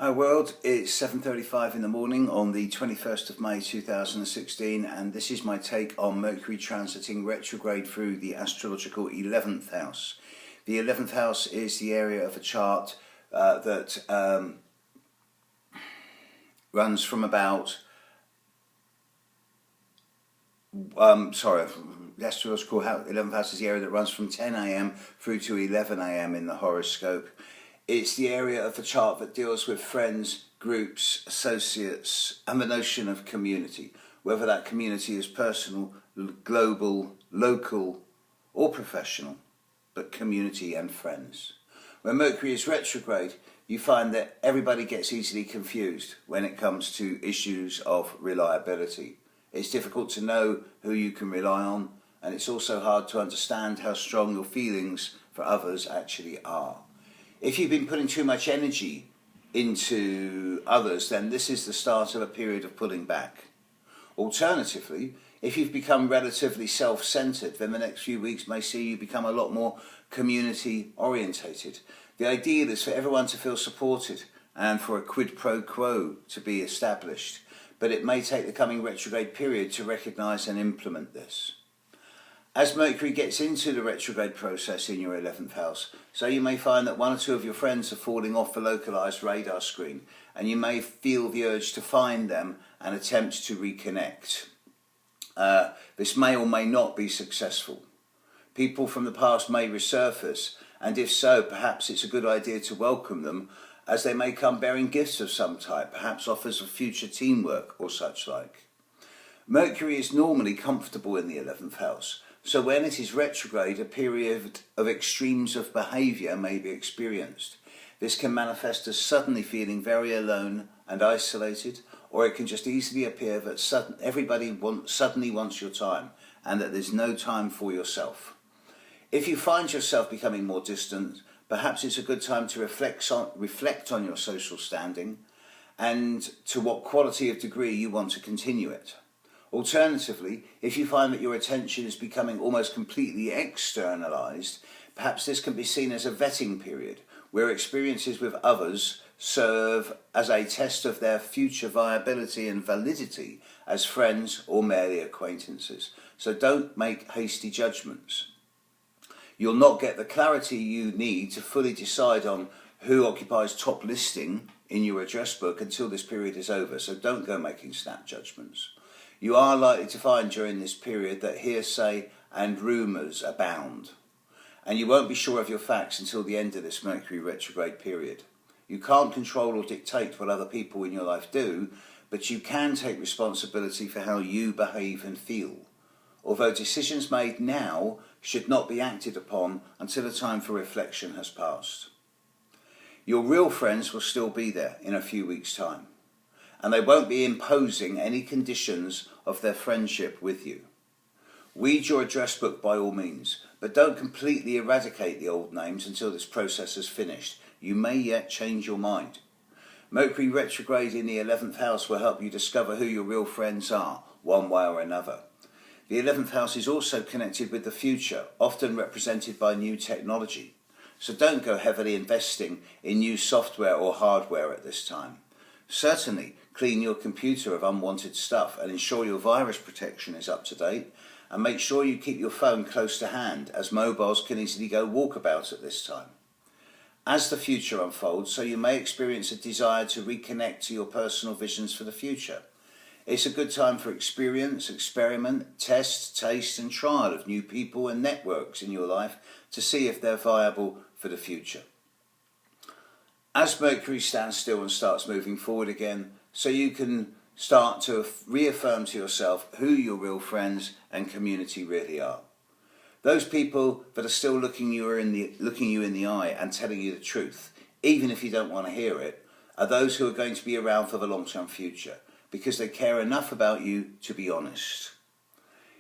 Hi world, it's 7:35 in the morning on the 21st of May 2016, and this is my take on Mercury transiting retrograde through the astrological 11th house. The 11th house is the area of a chart that runs from about the astrological 11th house is the area that runs from 10 a.m. through to 11 a.m. in the horoscope. It's the area of the chart that deals with friends, groups, associates, and the notion of community, whether that community is personal, global, local, or professional, but community and friends. When Mercury is retrograde, you find that everybody gets easily confused when it comes to issues of reliability. It's difficult to know who you can rely on, and it's also hard to understand how strong your feelings for others actually are. If you've been putting too much energy into others, then this is the start of a period of pulling back. Alternatively, if you've become relatively self-centered, then the next few weeks may see you become a lot more community-orientated. The ideal is for everyone to feel supported and for a quid pro quo to be established, but it may take the coming retrograde period to recognise and implement this. As Mercury gets into the retrograde process in your 11th house, so you may find that one or two of your friends are falling off the localised radar screen, and you may feel the urge to find them and attempt to reconnect. This may or may not be successful. People from the past may resurface, and if so, perhaps it's a good idea to welcome them, as they may come bearing gifts of some type, perhaps offers of future teamwork or such like. Mercury is normally comfortable in the 11th house, so when it is retrograde, a period of extremes of behaviour may be experienced. This can manifest as suddenly feeling very alone and isolated, or it can just easily appear that everybody suddenly wants your time and that there's no time for yourself. If you find yourself becoming more distant, perhaps it's a good time to reflect on your social standing and to what quality of degree you want to continue it. Alternatively, if you find that your attention is becoming almost completely externalized, perhaps this can be seen as a vetting period, where experiences with others serve as a test of their future viability and validity as friends or merely acquaintances. So don't make hasty judgments. You'll not get the clarity you need to fully decide on who occupies top listing in your address book until this period is over, so don't go making snap judgments. You are likely to find during this period that hearsay and rumours abound, and you won't be sure of your facts until the end of this Mercury retrograde period. You can't control or dictate what other people in your life do, but you can take responsibility for how you behave and feel, although decisions made now should not be acted upon until the time for reflection has passed. Your real friends will still be there in a few weeks' time, and they won't be imposing any conditions of their friendship with you. Read your address book by all means, but don't completely eradicate the old names until this process is finished. You may yet change your mind. Mercury retrograde in the 11th house will help you discover who your real friends are, one way or another. The 11th house is also connected with the future, often represented by new technology. So don't go heavily investing in new software or hardware at this time. Certainly, clean your computer of unwanted stuff and ensure your virus protection is up to date, and make sure you keep your phone close to hand, as mobiles can easily go walkabout at this time. As the future unfolds, so you may experience a desire to reconnect to your personal visions for the future. It's a good time for experience, experiment, test, taste and trial of new people and networks in your life to see if they're viable for the future. As Mercury stands still and starts moving forward again, so you can start to reaffirm to yourself who your real friends and community really are. Those people that are still looking you in the eye and telling you the truth, even if you don't want to hear it, are those who are going to be around for the long-term future, because they care enough about you to be honest.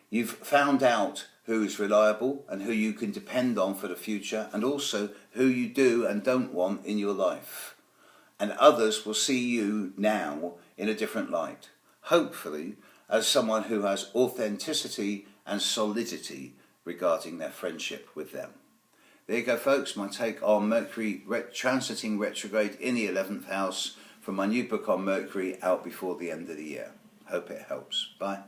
You've found out who is reliable and who you can depend on for the future, and also who you do and don't want in your life. And others will see you now in a different light, hopefully as someone who has authenticity and solidity regarding their friendship with them. There you go folks, my take on Mercury transiting retrograde in the 11th house from my new book on Mercury, out before the end of the year. Hope it helps. Bye.